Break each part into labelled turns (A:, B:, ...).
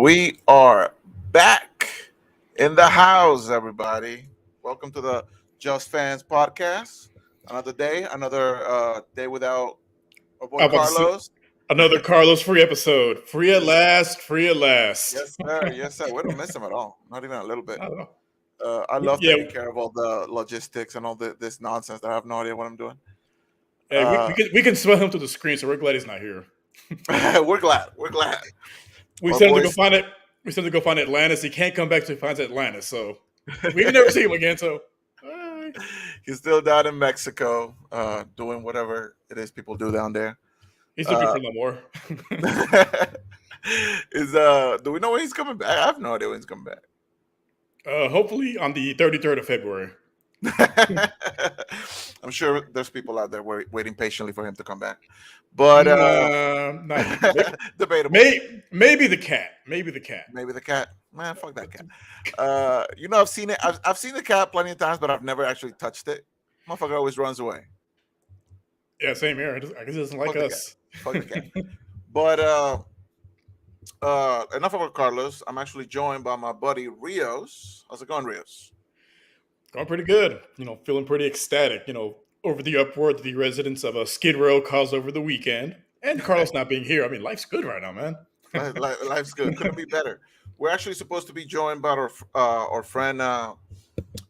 A: We are back in the house, everybody. Welcome to the Just Fans podcast. Another day, another day without our boy
B: I'm about to say
A: Carlos.
B: another Carlos free episode. Free at
A: Yes,
B: last. Free at last.
A: yes, sir. Yes, sir. We don't miss him at all. Not even a little bit.
B: I don't know.
A: I love
B: Yeah,
A: taking care of all the logistics and all this nonsense that I have no idea what I'm doing.
B: yeah, we can smell him through the screen, so we're glad he's not here.
A: We're glad. We're glad.
B: We
A: Our
B: sent him to go
A: boys.
B: find it. We sent him to go find Atlantis. He can't come back till he finds Atlantis. So we can never see him again. So
A: He's still down in Mexico, doing whatever it is people do down there.
B: he's looking
A: Uh,
B: for no more.
A: is do we know when he's coming back? I have no idea when he's coming back.
B: Hopefully on the 33rd of February.
A: I'm sure there's people out there waiting patiently for him to come back, but
B: Not he.
A: debatable.
B: Maybe the cat. Maybe the cat.
A: Maybe the cat. Man, fuck that cat. I've seen it. I've seen the cat plenty of times, but I've never actually touched it. Motherfucker always runs away.
B: Yeah, same here. I guess he doesn't like
A: Fuck the
B: us.
A: Fuck the cat. But enough about Carlos. I'm actually joined by my buddy Rios. How's it going, Rios?
B: Going pretty good. Feeling pretty ecstatic. Over the upward to the residents of a Skid Row caused over the weekend. And Carlos not being here. I mean, life's good right now, man.
A: Life's good. Couldn't be better. We're actually supposed to be joined by our friend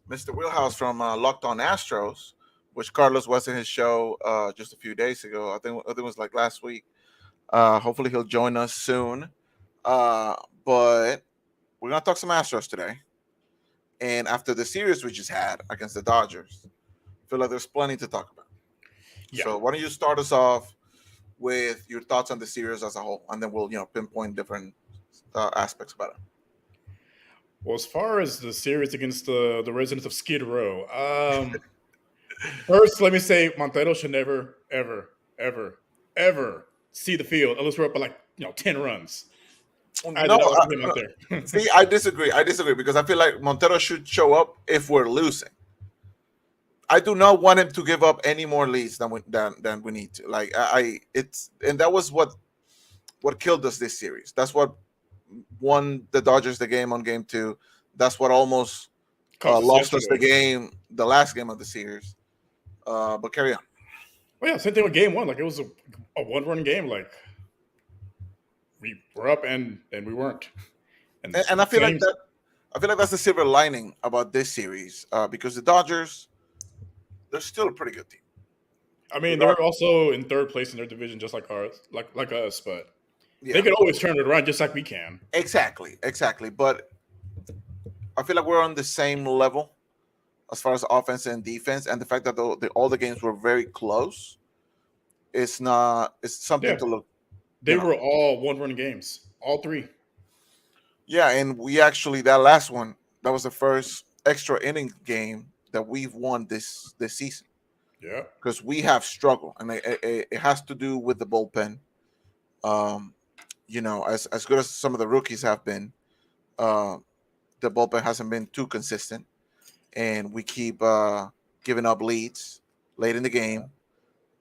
A: Mr. Wheelhouse from Locked On Astros, which Carlos was in his show just a few days ago. I think it was like last week. Hopefully he'll join us soon. But we're gonna talk some Astros today. And after the series we just had against the Dodgers, I feel like there's plenty to talk about.
B: Yeah.
A: So why don't you start us off with your thoughts on the series as a whole, and then we'll pinpoint different aspects about it.
B: Well, as far as the series against the residents of Skid Row, first let me say Montero should never, ever, ever, ever see the field unless we're up by 10 runs. I
A: No,
B: did not want to him out there.
A: see, I disagree. I disagree because I feel like Montero should show up if we're losing. I do not want him to give up any more leads than we need to. Like and that was what killed us this series. That's what won the Dodgers the game on game 2. That's what almost lost us the game, the last game of the series. But carry on.
B: Well, yeah, same thing with game 1. Like it was a one-run game. Like we were up and we weren't.
A: And I feel like that. I feel like that's the silver lining about this series because the Dodgers, they're still a pretty good team.
B: I mean, they're also in third place in their division, just like ours, like us. But
A: yeah,
B: they can always turn it around, just like we can.
A: Exactly. But I feel like we're on the same level as far as offense and defense, and the fact that all the games were very close. It's something to look.
B: They were all one-run games, all 3.
A: Yeah, and we actually that last one, that was the first extra inning game that we've won this season.
B: Yeah,
A: because we have struggled, and it has to do with the bullpen. As good as some of the rookies have been, the bullpen hasn't been too consistent, and we keep giving up leads late in the game.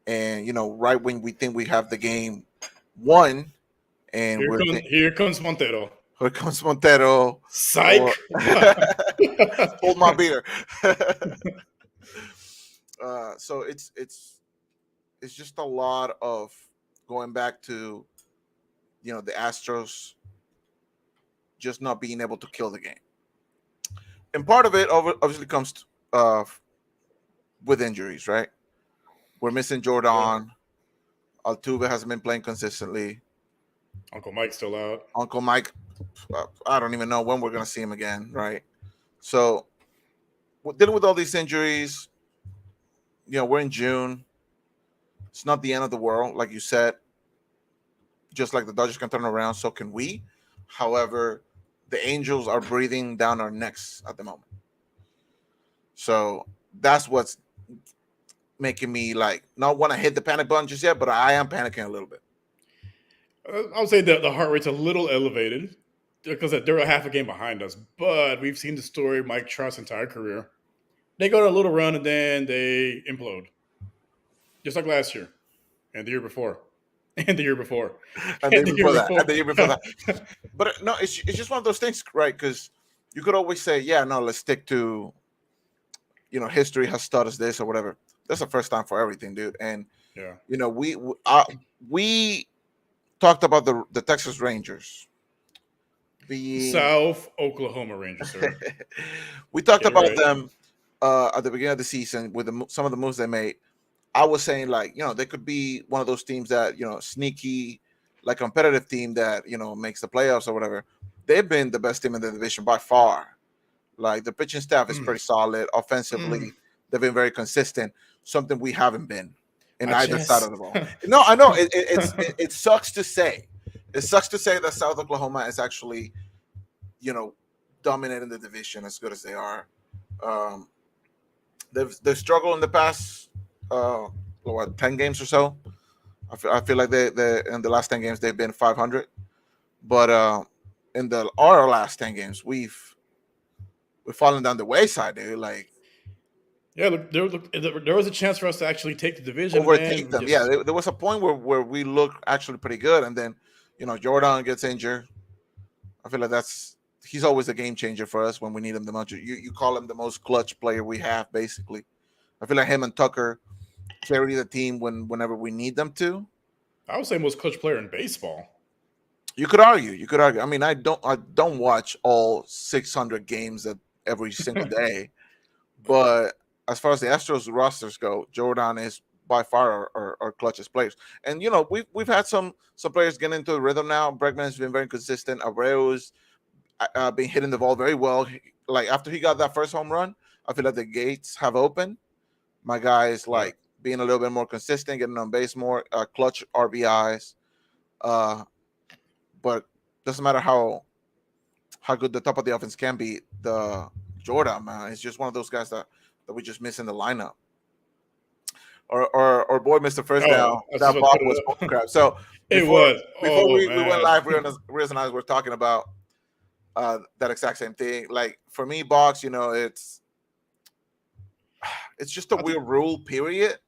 A: And right when we think we have the game won, and
B: here comes Montero.
A: Here comes Montero.
B: Psych.
A: Hold my beer. So it's just a lot of going back to the Astros just not being able to kill the game, and part of it obviously comes with injuries, right? We're missing Jordan. Altuve hasn't been playing consistently.
B: Uncle Mike's still out.
A: Uncle Mike, I don't even know when we're gonna see him again, right? So we're dealing with all these injuries. We're in June. It's not the end of the world, like you said. Just like the Dodgers can turn around, so can we. However, the Angels are breathing down our necks at the moment. So that's what's making me not want to hit the panic button just yet, but I am panicking a little bit.
B: I would say that the heart rate's a little elevated because they're a half a game behind us. But we've seen the story of Mike Trout's entire career. They go to a little run and then they implode. Just like last year and the year before. And the year before.
A: and the
B: And
A: year
B: the year
A: before that,
B: before.
A: and the year before that. But no, it's just one of those things, right? Because you could always say, yeah, no, let's stick to, history has taught us this or whatever. That's the first time for everything, dude. And
B: Yeah.
A: we talked about the Texas Rangers being.
B: South Oklahoma Rangers, sir.
A: We talked
B: Get it
A: about
B: right.
A: them at the beginning of the season with some of the moves they made. I was saying, like, they could be one of those teams that, sneaky, like competitive team that, makes the playoffs or whatever. They've been the best team in the division by far. Like, the pitching staff is
B: Mm,
A: pretty solid.
B: mm.
A: Offensively, they've been very consistent, something we haven't been in
B: I
A: either side of
B: just
A: the ball. No, I know it sucks to say. It sucks to say that South Oklahoma is actually, you know, dominating the division as good as they are. Um, they've struggled in the past, what, 10 games or so. I feel like they in the last 10 games they've been 500, but in the our last 10 games we've fallen down the wayside, dude. Like,
B: yeah, there was a chance for us to actually take the division, and then
A: overtake
B: we
A: them. Yeah,
B: just
A: there was a point where we look actually pretty good, and then Jordan gets injured. I feel like he's always a game changer for us when we need him the most. You call him the most clutch player we have, basically. I feel like him and Tucker carry the team whenever we need them to.
B: I would say most clutch player in baseball.
A: You could argue. You could argue. I mean, I don't watch all 600 games every single day, but as far as the Astros rosters go, Jordan is by far our clutchest players. And we've had some players get into the rhythm now. Bregman has been very consistent. Abreu's been hitting the ball very well. Like, after he got that first home run, I feel like the gates have opened. My guy is
B: Yeah.
A: like being a little bit more consistent, getting on base more, clutch RBIs. Uh, but doesn't matter how good the top of the offense can be. The Jordan, man, is just one of those guys that we just miss in the lineup. Or boy missed the first
B: Oh,
A: down.
B: I was just
A: That
B: about to
A: ball
B: put
A: was
B: it up.
A: bullcrap. So
B: It
A: before
B: was.
A: before
B: Oh
A: we went
B: man.
A: live, Rios and I were talking about that exact same thing. Like, for me, box, it's just a
B: I think
A: weird rule, period,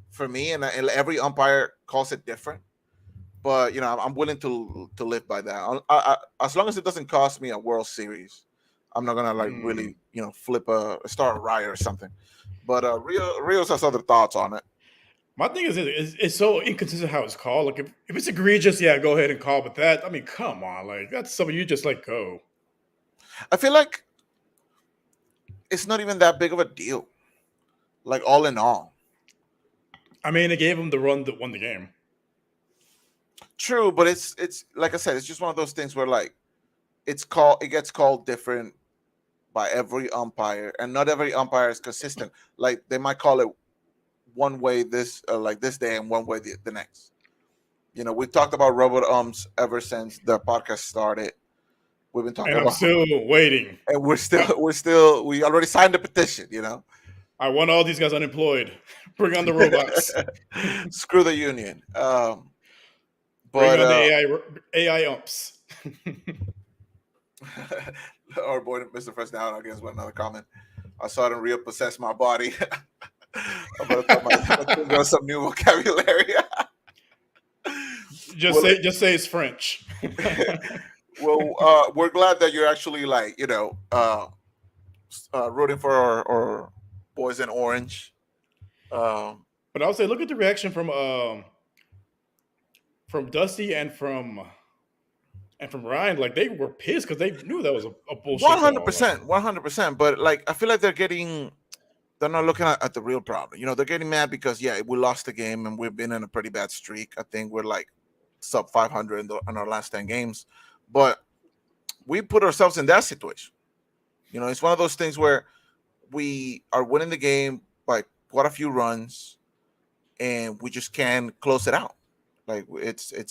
A: for me, and every umpire calls it different. But I'm willing to live by that. As long as it doesn't cost me a World Series, I'm not gonna, like,
B: mm,
A: really flip start a riot or something. But Rios has other thoughts on it.
B: my thing is it's so inconsistent how it's called. Like if it's egregious, yeah, go ahead and call. But that, I mean, come on, like that's something you just let go.
A: I feel like it's not even that big of a deal. Like, all in all,
B: I mean, it gave him the run that won the game.
A: true, but it's like I said, it's just one of those things where, like, it gets called different by every umpire, and not every umpire is consistent. Like, they might call it one way this day and one way the next. We've talked about robot umps ever since the podcast started. We've been talking
B: And I'm
A: about,
B: still waiting.
A: and
B: I,
A: we already signed the petition.
B: I want all these guys unemployed. Bring on the robots.
A: Screw the union.
B: Bring
A: But
B: on the AI umps.
A: our boy Mr. First Down against one another comment. I saw it in real possess my body. I'm gonna tell my children some new vocabulary.
B: just
A: well,
B: say it's French.
A: we're glad that you're actually, like, rooting for our boys in orange. Um,
B: But I'll say, look at the reaction from Dusty and from Ryan. Like they were pissed because they knew that was a
A: One
B: bullshit
A: hundred
B: call. Like,
A: percent, 100%. But, like, I feel like they're not looking at the real problem. They're getting mad because, yeah, we lost the game and we've been in a pretty bad streak. I think we're like sub 500 in our last 10 games, but we put ourselves in that situation. It's one of those things where we are winning the game by quite a few runs, and we just can't close it out. Like, we
B: because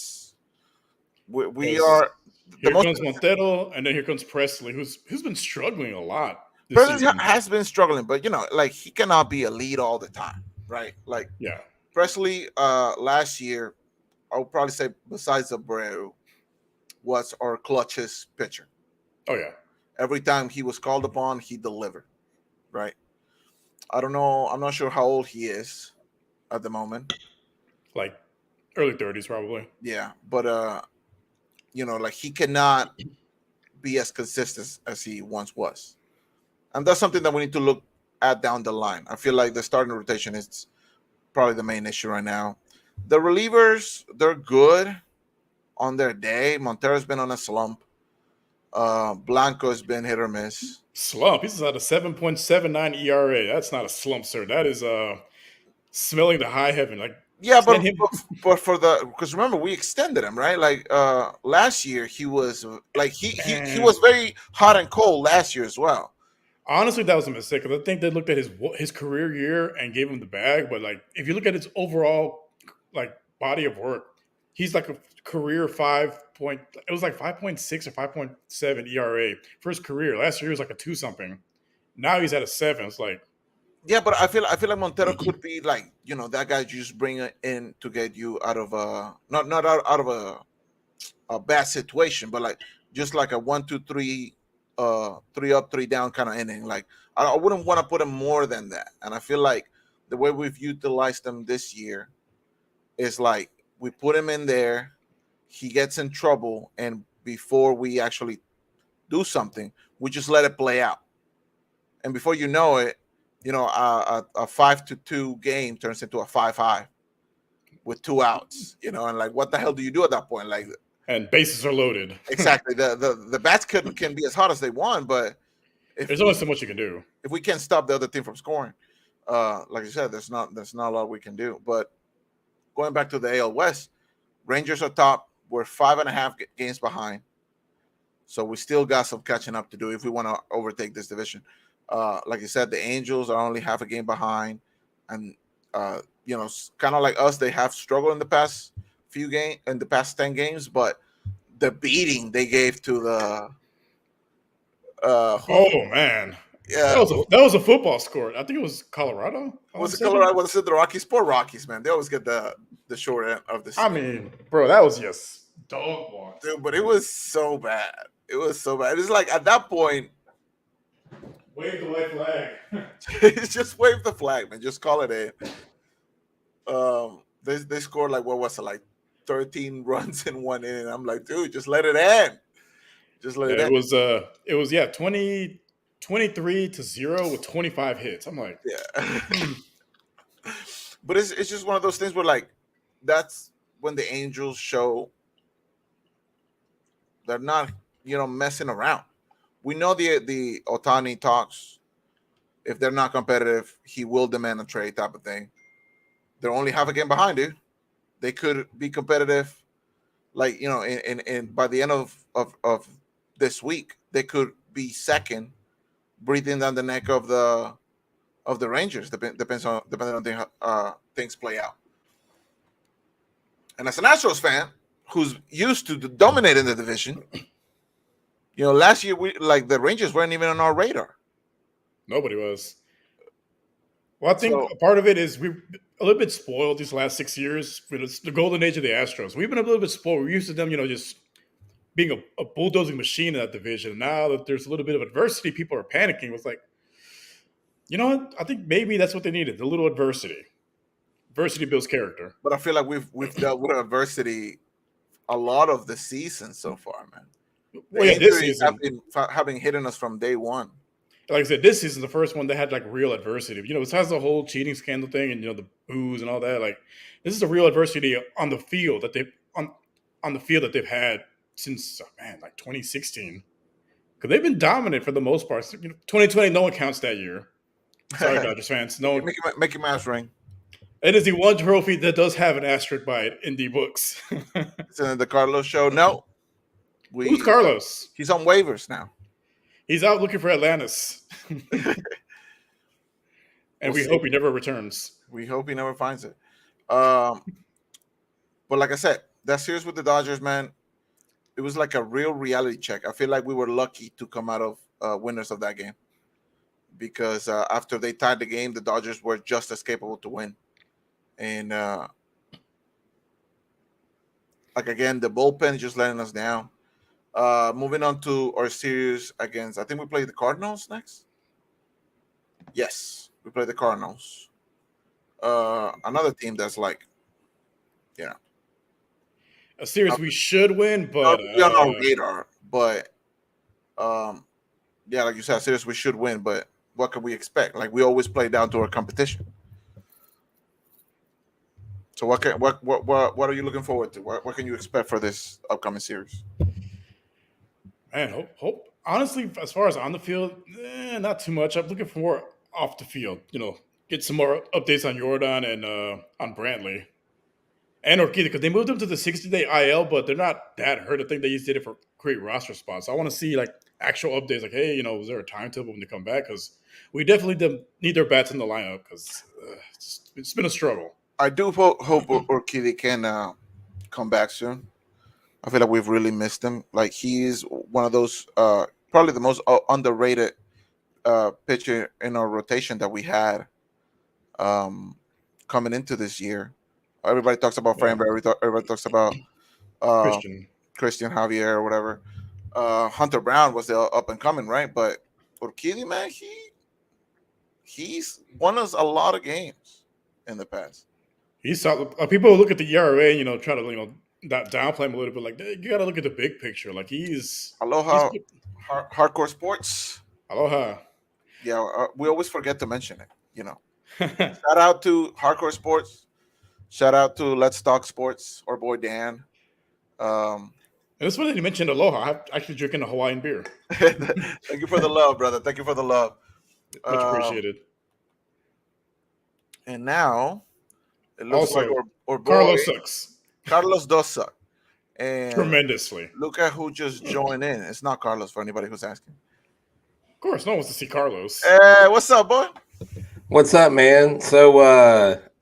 A: are the
B: here
A: most.
B: comes Montero, and then here comes Presley, who's been struggling a lot this
A: Presley
B: season.
A: has been struggling, but like, he cannot be a lead all the time, right? Like,
B: Yeah.
A: Presley, last year, I would probably say, besides Abreu, was our clutchest pitcher.
B: Oh yeah.
A: Every time he was called upon, he delivered. Right? I don't know. I'm not sure how old he is at the moment.
B: Like Early 30s, probably.
A: Yeah, but like he cannot be as consistent as he once was, and that's something that we need to look at down the line. I feel like the starting rotation is probably the main issue right now. The relievers, they're good on their day. Montero's been on a slump. Blanco's been hit or miss.
B: Slump. He's at a 7.79 ERA. That's not a slump, sir. That is smelling the high heaven. Like
A: Yeah,
B: send him.
A: but for the because remember we extended him, right? Like last year he was like he
B: And
A: was very hot and cold last year as well.
B: honestly, that was a mistake because I think they looked at his career year and gave him the bag. But like, if you look at his overall like body of work, he's like a career 5 point. It was like 5.6 or 5.7 ERA for his career. Last year he was like a 2 something. Now he's at a 7. It's like
A: Yeah, but I feel like Montero could be like that guy you just bring it in to get you out of not out of a bad situation, but like just like a 1, 2, 3, 3 up, 3 down kind of inning. Like I wouldn't want to put him more than that. And I feel like the way we've utilized him this year is like we put him in there, he gets in trouble, and before we actually do something, we just let it play out. And before you know it, a 5-2 game turns into a 5-5 with 2 outs. And like, what the hell do you do at that point? Like,
B: and bases are loaded.
A: exactly. The bats can be as hot as they want, but
B: There's only so much you can do.
A: if we can't stop the other team from scoring, like I said, there's not a lot we can do. But going back to the AL West, Rangers are top. We're 5.5 games behind, so we still got some catching up to do if we want to overtake this division. Like I said, the Angels are only half a game behind, and kind of like us, they have struggled in the past 10 games, but the beating they gave to the
B: Oh man,
A: yeah,
B: that was a football score. I think it was Colorado.
A: was it Colorado? Was it the Rockies? Poor Rockies, man. They always get the short end of the stick.
B: I mean, bro, that was just dog walk.
A: Dude, but it was so bad. It was so bad. It's like at that point,
B: Wave the white flag.
A: just wave the flag, man. Just call it in. They scored like what was it, like 13 runs in one inning. I'm like, dude, just let it end. Just let it end.
B: It was 23-0 with 25 hits. I'm like,
A: Yeah. But it's just one of those things where like that's when the Angels show they're not messing around. We know the Otani talks. If they're not competitive, he will demand a trade type of thing. They're only half a game behind, dude. They could be competitive, like in by the end of this week, they could be second, breathing down the neck of the Rangers. Depending on things play out. And as an Astros fan who's used to dominating the division, last year the Rangers weren't even on our radar.
B: Nobody was. Well, I think part of it is we're a little bit spoiled these last 6 years. It's the golden age of the Astros. We've been a little bit spoiled. We're used to them, just being a bulldozing machine in that division. Now that there's a little bit of adversity, people are panicking. It's like, you know what? I think maybe that's what they needed, a little adversity. Adversity builds character.
A: But I feel like we've dealt with adversity a lot of the season so far, man.
B: Well, yeah, this season
A: have been hitting us from day one.
B: Like I said, this season's the first one that had like real adversity. Besides the whole cheating scandal thing and the booze and all that, like this is a real adversity on the field that they've had since like 2016. Because they've been dominant for the most part. 2020, no one counts that year. Sorry, Dodgers fans. No one.
A: Make your mouse ring.
B: It is the one trophy that does have an asterisk by it in the books.
A: It's in the Carlos show. No.
B: Who's Carlos?
A: He's on waivers now.
B: He's out looking for Atlantis. And we hope he never returns.
A: We hope he never finds it. But like I said, that series with the Dodgers, man, it was like a real reality check. I feel like we were lucky to come out of winners of that game. Because after they tied the game, the Dodgers were just as capable to win. And again, the bullpen is just letting us down. Moving on to our series against, I think we play the Cardinals next. Yes, we play the Cardinals. Another team that's like,
B: a series we should win,
A: Not
B: but
A: really on our radar, but yeah, like you said, serious we should win, but what can we expect? Like we always play down to our competition. So what are you looking forward to? What can you expect for this upcoming series?
B: man, hope honestly, as far as on the field, not too much. I'm looking for off the field. Get some more updates on Jordan and on Brantley and Orquídea because they moved them to the 60-day IL, but they're not that hurt. I think they just did it for create roster spots. So I want to see like actual updates. Like, hey, was there a timetable when they come back? Because we definitely need their bats in the lineup because it's been a struggle.
A: I do hope Urquidy can come back soon. I feel like we've really missed him. Like he's one of those probably the most underrated pitcher in our rotation that we had coming into this year. Everybody talks about
B: Yeah,
A: Framber. Everybody talks about uh,
B: Christian.
A: Christian Javier or whatever. Hunter Brown was the up and coming, right? But Urquidy, man, he's won us a lot of games in the past.
B: He's solid. People look at the ERA, try to that downplay him a little bit. Like you got to look at the big picture. Like he's
A: Aloha, hardcore sports.
B: aloha.
A: Yeah, we always forget to mention it. Shout out to hardcore sports. Shout out to Let's Talk Sports, our boy Dan.
B: And it's funny that you mentioned aloha. I'm actually drinking a Hawaiian beer.
A: Thank you for the love, brother. Thank you for the love.
B: Much appreciated.
A: And now it looks
B: Also,
A: like our boy
B: Carlos sucks.
A: Carlos does suck. And
B: Tremendously.
A: look at who just joined in. It's not Carlos for anybody who's asking.
B: Of course, no one wants to see Carlos.
A: Hey, what's up, boy?
C: What's up, man? So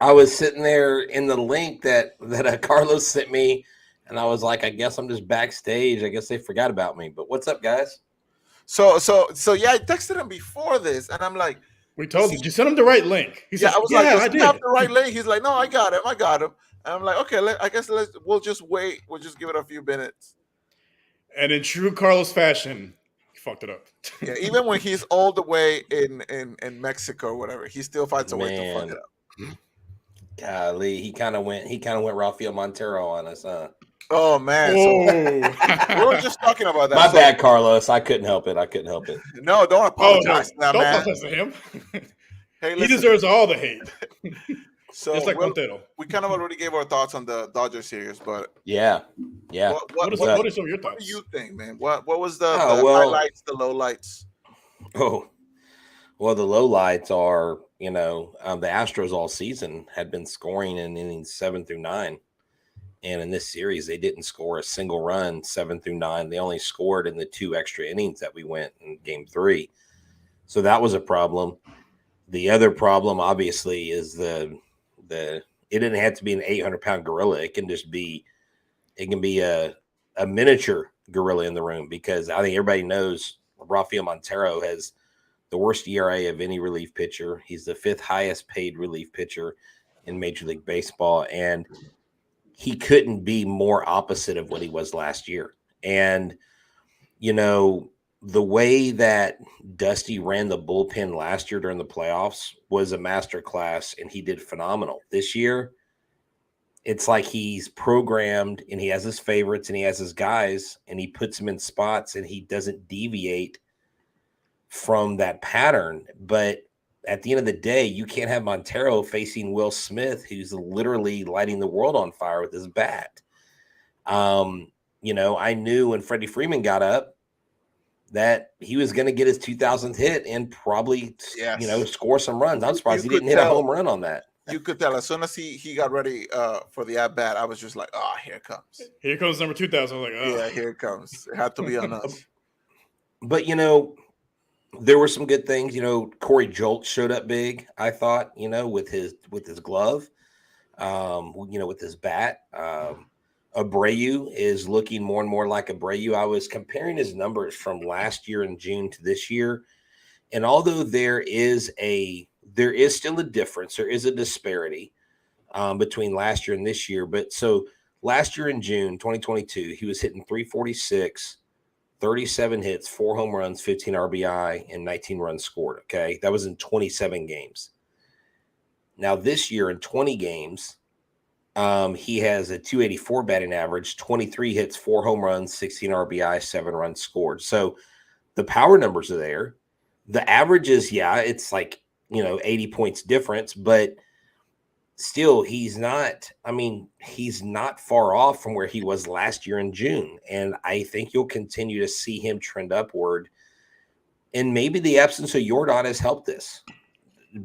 C: I was sitting there in the link that Carlos sent me, and I was like, I guess I'm just backstage. I guess they forgot about me. But what's up, guys?
A: So yeah, I texted him before this, and I'm like,
B: we told you send him the right link.
A: He said, I was like, I did. Have the right link. He's like, no, I got him. And I'm like, okay, I guess we'll just wait. We'll just give it a few minutes.
B: And in true Carlos fashion, he fucked it up.
A: Yeah, even when he's all the way in Mexico or whatever, he still finds a way to fuck it up.
C: Golly, he kind of went Rafael Montero on us, huh?
A: Oh man, so we were just talking about that.
C: My bad, Carlos. I couldn't help it.
A: No, don't apologize.
B: Don't apologize to him.
A: Hey,
B: he deserves all the hate.
A: So
B: just like Montero.
A: We kind of already gave our thoughts on the Dodgers series, but
C: yeah.
B: What are some of your thoughts?
A: What do you think, man? What was the highlights, the lowlights?
C: Oh, well, the lowlights are the Astros all season had been scoring in innings 7 through 9. And in this series, they didn't score a single run 7 through 9. They only scored in the 2 extra innings that we went in game 3. So that was a problem. The other problem, obviously, is it didn't have to be an 800-pound gorilla. It can be a miniature gorilla in the room, because I think everybody knows Rafael Montero has the worst ERA of any relief pitcher. He's the 5th highest paid relief pitcher in Major League Baseball. And he couldn't be more opposite of what he was last year. And, the way that Dusty ran the bullpen last year during the playoffs was a masterclass, and he did phenomenal. This year, it's like he's programmed, and he has his favorites and he has his guys, and he puts them in spots, and he doesn't deviate from that pattern. But at the end of the day, you can't have Montero facing Will Smith, who's literally lighting the world on fire with his bat. I knew when Freddie Freeman got up that he was going to get his 2000th hit and probably, score some runs. I'm surprised he didn't hit a home run on that.
A: You could tell as soon as he got ready for the at bat, I was just like, oh, here it comes.
B: Here comes number 2000. I'm like, oh.
A: Yeah, here it comes. It had to be on us.
C: But, there were some good things. Corey Jolt showed up big, I thought, with his glove, with his bat. Abreu is looking more and more like Abreu. I was comparing his numbers from last year in June to this year. And although there is still a difference, there is a disparity between last year and this year. But so last year in June 2022, he was hitting 346, 37 hits, 4 home runs, 15 RBI, and 19 runs scored. Okay. That was in 27 games. Now this year in 20 games, He has a 284 batting average, 23 hits, 4 home runs, 16 RBI, 7 runs scored. So the power numbers are there. The average is, it's like, 80 points difference, but still he's not far off from where he was last year in June. And I think you'll continue to see him trend upward. And maybe the absence of Yordan has helped this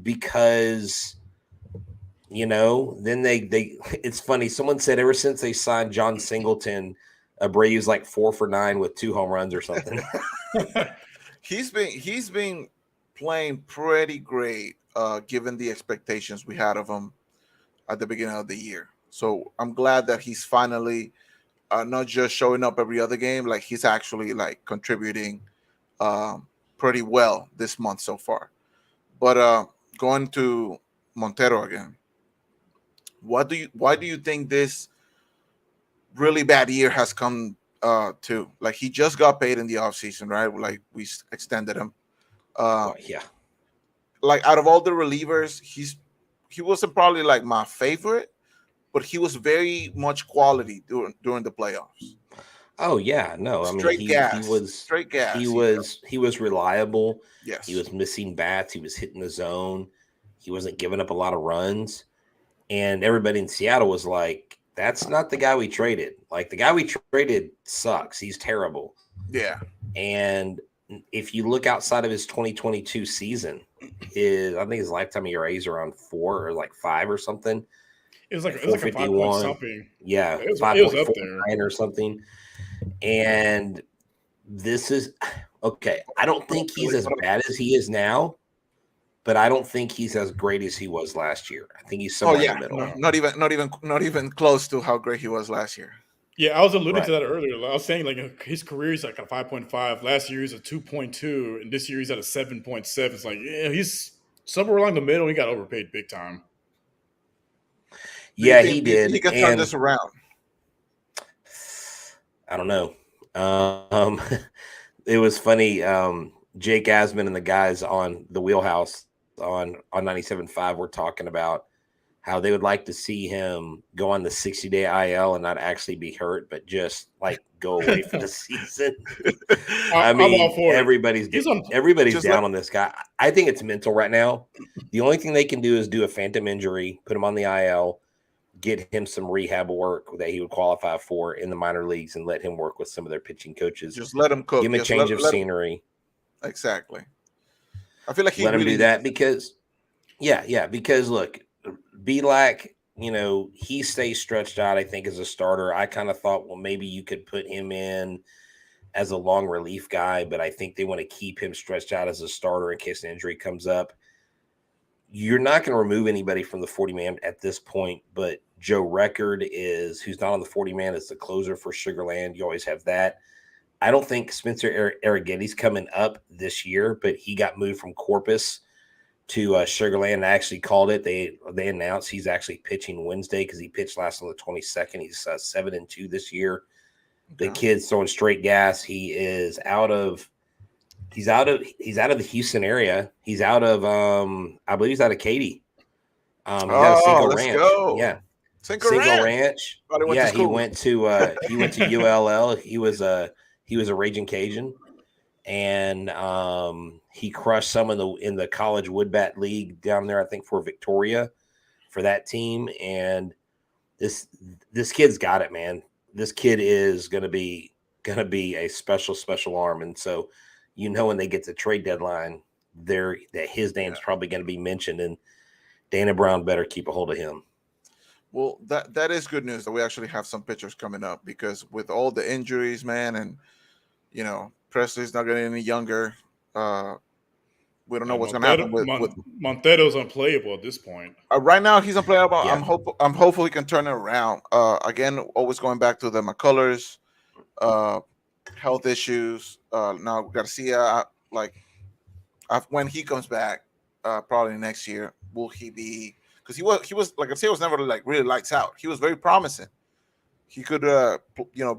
C: because, then they it's funny. Someone said ever since they signed John Singleton, Abreu's like 4 for 9 with 2 home runs or something.
A: He's been playing pretty great, given the expectations we had of him at the beginning of the year. So I'm glad that he's finally not just showing up every other game, like he's actually like contributing pretty well this month so far. But going to Montero again, why do you think this really bad year has come to? Like he just got paid in the offseason, right? Like we extended him.
C: Yeah.
A: Like out of all the relievers, he wasn't probably like my favorite, but he was very much quality during the playoffs.
C: Oh yeah, no, he was
A: straight gas.
C: He was reliable.
A: Yes,
C: he was missing bats. He was hitting the zone. He wasn't giving up a lot of runs, and everybody in Seattle was like, "That's not the guy we traded. Like the guy we traded sucks. He's terrible."
A: Yeah,
C: and if you look outside of his 2022 season, I think his lifetime ERA is around 4 or like 5 or something.
B: It was like a 5 point something.
C: Yeah,
B: it was
C: 5.49 or something. And this is okay. I don't think he's as bad as he is now, but I don't think he's as great as he was last year. I think he's somewhere in the middle.
A: No, not even close to how great he was last year.
B: Yeah, I was alluding to that earlier. I was saying like his career is like a 5.5. Last year he's a 2.2, and this year he's at a 7.7. It's like he's somewhere along the middle. He got overpaid big time.
C: Yeah, he did.
A: He can turn this around.
C: I don't know. It was funny. Jake Asman and the guys on the Wheelhouse on 97.5 were talking about how they would like to see him go on the 60-day IL and not actually be hurt, but just like go away for the season. I mean, everybody's down on this guy. I think it's mental right now. The only thing they can do is do a phantom injury, put him on the IL, get him some rehab work that he would qualify for in the minor leagues, and let him work with some of their pitching coaches.
A: Just let him cook.
C: Give him a change of scenery.
A: Exactly. I feel like
C: let him do that because look, Belak, he stays stretched out, I think, as a starter. I kind of thought, well, maybe you could put him in as a long relief guy, but I think they want to keep him stretched out as a starter in case an injury comes up. You're not going to remove anybody from the 40-man at this point, but Joe Record who's not on the 40-man, is the closer for Sugarland. You always have that. I don't think Spencer Arrigetti's coming up this year, but he got moved from Corpus to Sugarland and actually called it. They announced he's actually pitching Wednesday because he pitched last on the 22nd. He's 7-2 this year. Okay. The kid's throwing straight gas. He's out of the Houston area. He's out of I believe he's out of Katy. He's out of Cinco Ranch.
A: Go.
C: Yeah.
A: Cinco
C: Ranch. Yeah, he went to ULL. He was a Raging Cajun, and he crushed some in the college wood bat league down there, I think, for Victoria for that team. And this kid's got it, man. This kid is gonna be a special arm. And so, when they get to trade deadline, that his name's probably going to be mentioned, and Dana Brown better keep a hold of him.
A: Well, that is good news that we actually have some pitchers coming up, because with all the injuries, man, and Presley's not getting any younger. We don't know what's going to happen with
B: Montero's unplayable at this point.
A: Right now, he's unplayable. Yeah. I'm hopeful he can turn it around. Again, always going back to the McCullers, health issues. Now Garcia, when he comes back, probably next year, will he be? Because he was like Garcia was never really lights out. He was very promising. He could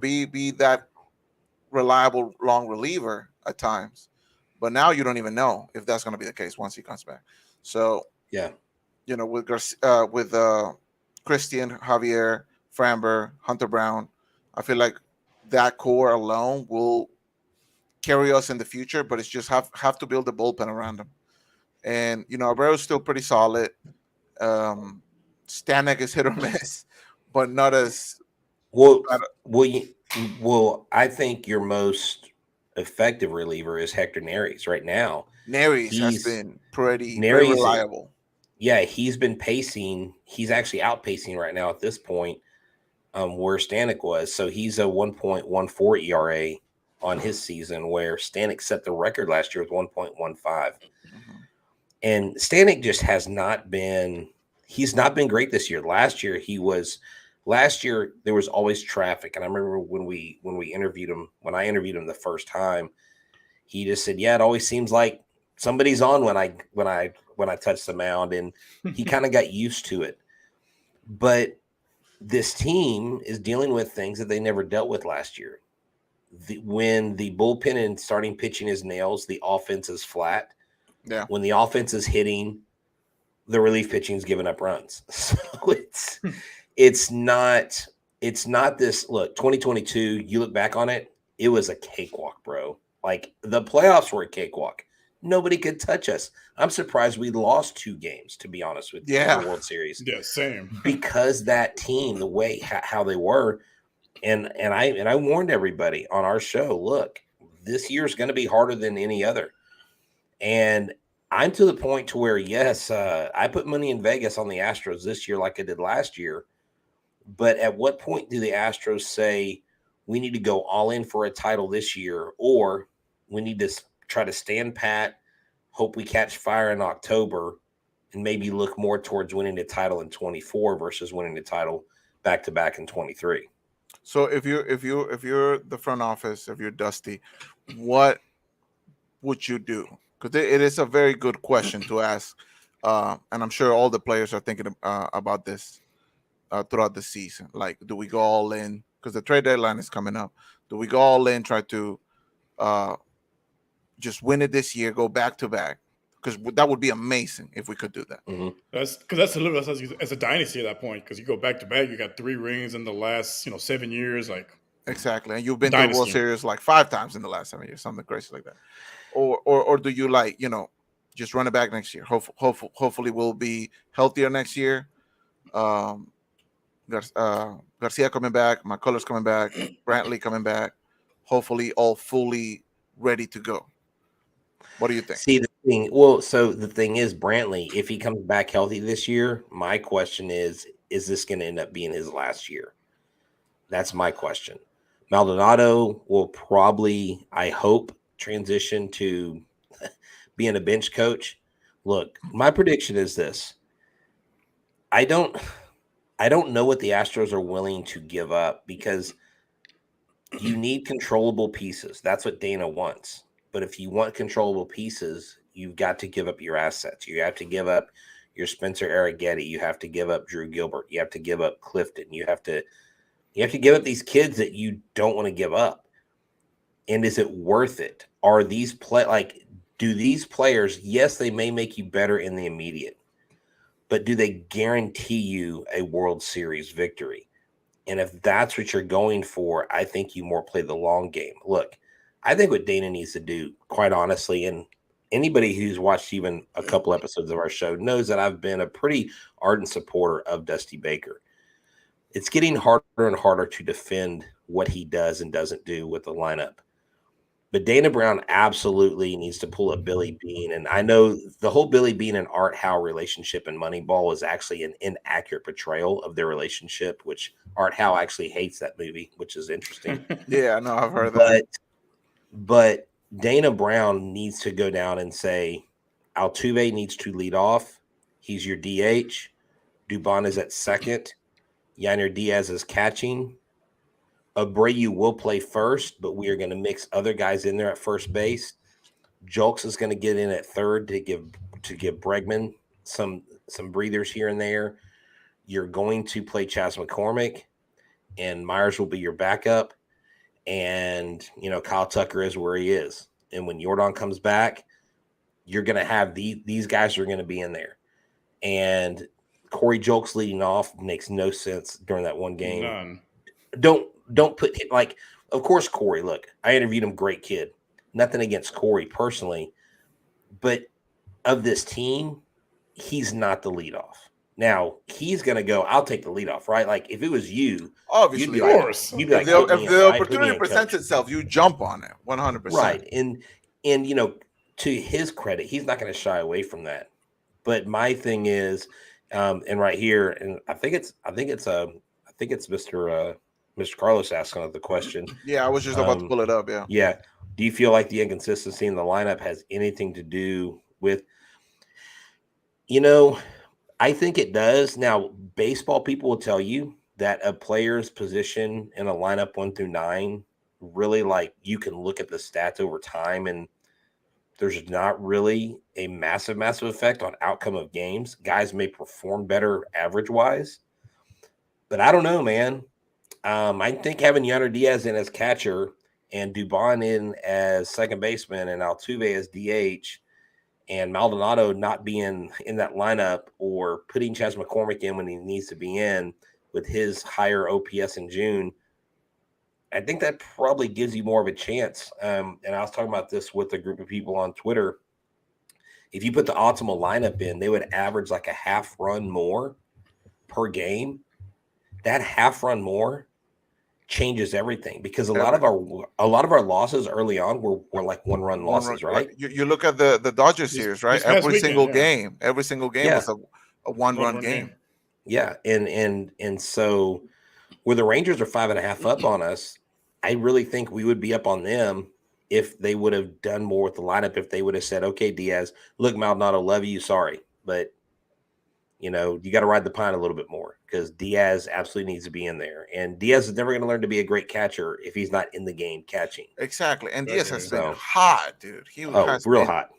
A: be that reliable long reliever at times, but now you don't even know if that's going to be the case once he comes back. So
C: yeah,
A: with Garcia, with Christian, Javier, Framber, Hunter Brown. I feel like that core alone will carry us in the future, but it's just have to build a bullpen around them. And Abreu's still pretty solid. Um, Stanek is hit or miss, but not as
C: Well,
A: bad.
C: well, I think your most effective reliever is Hector Neris right now.
A: Neris has
C: He's
A: been very
C: Neris,
A: reliable.
C: yeah, he's been pacing. He's actually outpacing right now at this point, where Stanek was. So he's a 1.14 ERA on his season, where Stanek set the record last year with 1.15.
A: Mhm.
C: And Stanek just has not been. He's not been great this year. Last year there was always traffic, and I remember when we interviewed him, when I interviewed him the first time, he just said, "Yeah, it always seems like somebody's on when I touch the mound," and he kind of got used to it. But this team is dealing with things that they never dealt with last year. When the bullpen and starting pitching is nails, the offense is flat.
A: Yeah.
C: When the offense is hitting, the relief pitching is giving up runs. So it's not this. Look, 2022, you look back on it, it was a cakewalk, bro. Like, the playoffs were a cakewalk. Nobody could touch us. I'm surprised we lost 2 games, to be honest with you, in
A: Yeah.
C: the World Series,
B: Yeah, same.
C: because that team, the way how they were, and I warned everybody on our show, look, this year's going to be harder than any other. And I'm to the point to where, yes, I put money in Vegas on the Astros this year like I did last year. But at what point do the Astros say we need to go all in for a title this year, or we need to try to stand pat, hope we catch fire in October, and maybe look more towards winning the title in 24 versus winning the title back to back in 23?
A: So if you're the front office, if you're Dusty, what would you do? Because it is a very good question to ask, and I'm sure all the players are thinking about this throughout the season. Like, do we go all in? Because the trade deadline is coming up. Do we go all in, try to uh, just win it this year, go back to back? Because that would be amazing if we could do that.
C: Mm-hmm.
B: That's a little as a dynasty at that point, because you go back to back, you got 3 rings in the last 7 years, like
A: Exactly, and you've been to the World
B: dynasty.
A: Series like 5 times in the last 7 years, something crazy like that. Or do you just run it back next year? Hopefully we'll be healthier next year. Um, Garcia coming back, McCullers coming back, Brantley coming back. Hopefully all fully ready to go. What do you think?
C: See, so the thing is, Brantley, if he comes back healthy this year, my question is this going to end up being his last year? That's my question. Maldonado will probably, I hope, transition to being a bench coach. Look, my prediction is this. I don't know what the Astros are willing to give up, because you need controllable pieces. That's what Dana wants. But if you want controllable pieces, you've got to give up your assets. You have to give up your Spencer Arrighetti. You have to give up Drew Gilbert. You have to give up Clifton. You have to give up these kids that you don't want to give up. And is it worth it? Are these do these players, yes, they may make you better in the immediate, but do they guarantee you a World Series victory? And if that's what you're going for, I think you more play the long game. Look, I think what Dana needs to do, quite honestly, and anybody who's watched even a couple episodes of our show knows that I've been a pretty ardent supporter of Dusty Baker. It's getting harder and harder to defend what he does and doesn't do with the lineup. But Dana Brown absolutely needs to pull a Billy Bean. And I know the whole Billy Bean and Art Howe relationship in Moneyball is actually an inaccurate portrayal of their relationship, which Art Howe actually hates that movie, which is interesting.
A: Yeah, no, I've heard that.
C: But Dana Brown needs to go down and say, Altuve needs to lead off. He's your DH. Dubon is at second. Yainer Diaz is catching. Abreu will play first, but we are going to mix other guys in there at first base. Julks is going to get in at third to give Bregman some breathers here and there. You're going to play Chas McCormick, and Myers will be your backup. And, Kyle Tucker is where he is. And when Jordan comes back, you're going to have these guys are going to be in there. And Corey Julks leading off makes no sense during that one game.
B: None.
C: Don't put like, of course, Corey. Look, I interviewed him, great kid. Nothing against Corey personally, but of this team, he's not the leadoff. Now he's gonna go. I'll take the leadoff, right? Like if it was you,
A: Obviously,
C: you'd be
B: Of
C: like,
B: course.
C: you'd be like,
A: if
C: put me
A: the
C: in, right? Put me
A: opportunity
C: in,
A: presents
C: coach.
A: itself, you jump on it 100%.
C: Right. And you know, to his credit, he's not going to shy away from that. But my thing is, and right here, and I think it's Mr. Carlos asking the question.
A: Yeah, I was just about to pull it up. Yeah.
C: Yeah. Do you feel like the inconsistency in the lineup has anything to do with, you know, I think it does. Now, baseball people will tell you that a player's position in a lineup 1 through 9 really, like, you can look at the stats over time and there's not really a massive effect on outcome of games. Guys may perform better average wise, but I don't know, man. I think having Yonder Diaz in as catcher and Dubon in as second baseman and Altuve as DH and Maldonado not being in that lineup or putting Chas McCormick in when he needs to be in with his higher OPS in June, I think that probably gives you more of a chance. And I was talking about this with a group of people on Twitter. If you put the optimal lineup in, they would average like a half run more per game. That half run more changes everything because a lot of our losses early on were like one run losses, right?
A: You look at the Dodgers series, right? Every single game was a one-run game.
C: Yeah, and so where the Rangers are 5.5 up on us, I really think we would be up on them if they would have done more with the lineup. If they would have said, "Okay, Diaz, look, Maldonado, love you, sorry, but you know you got to ride the pine a little bit more because Diaz absolutely needs to be in there." And Diaz is never going to learn to be a great catcher if he's not in the game catching.
A: Exactly, and Diaz has been hot, dude. He has
C: real hot.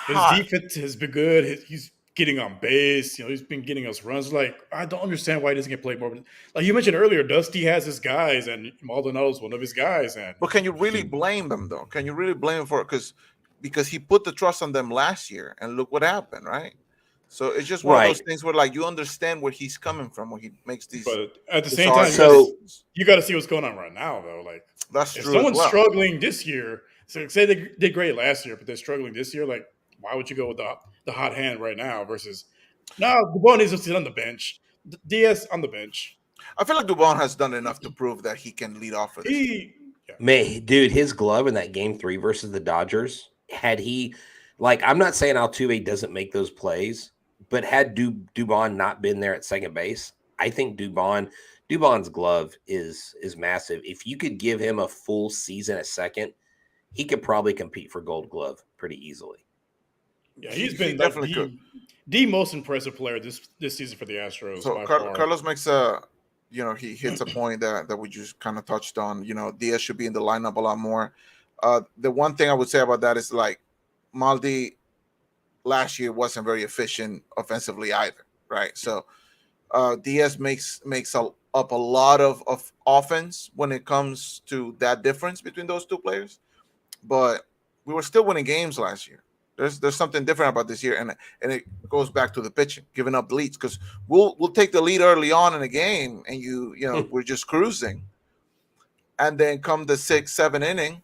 B: His defense has been good. He's getting on base. You know, he's been getting us runs. Like, I don't understand why he doesn't get played more. Like you mentioned earlier, Dusty has his guys, and Maldonado's one of his guys.
A: But can you really blame them though? Can you really blame him for it? Because he put the trust on them last year, and look what happened, right? So it's just one of those things where, like, you understand where he's coming from when he makes these.
B: But at the same time, you got to see what's going on right now, though. Like,
A: that's true.
B: If someone's struggling this year, so say they did great last year, but they're struggling this year, like, why would you go with the hot hand right now versus Dubon needs to sit on the bench, Diaz on the bench.
A: I feel like Dubon has done enough to prove that he can lead off for this team.
C: Man, dude, his glove in that game 3 versus the Dodgers, had he, like, I'm not saying Altuve doesn't make those plays, but had Dubon not been there at second base, I think Dubon's glove is massive. If you could give him a full season at second, he could probably compete for Gold Glove pretty easily.
B: Yeah, he's been the most impressive player this season for the Astros.
A: So Carlos makes he hits a point that we just kind of touched on. You know, Diaz should be in the lineup a lot more. The one thing I would say about that is, like, Maldi last year wasn't very efficient offensively either, right? So Diaz makes up a lot of offense when it comes to that difference between those two players. But we were still winning games last year. There's something different about this year, and it goes back to the pitching, giving up leads, because we'll take the lead early on in a game, and you know we're just cruising, and then come the 6th, 7th inning,